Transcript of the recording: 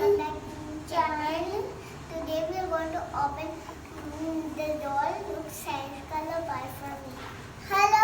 welcome back to channel. Today we are going to open the doll. Look, science color buy for me. Hello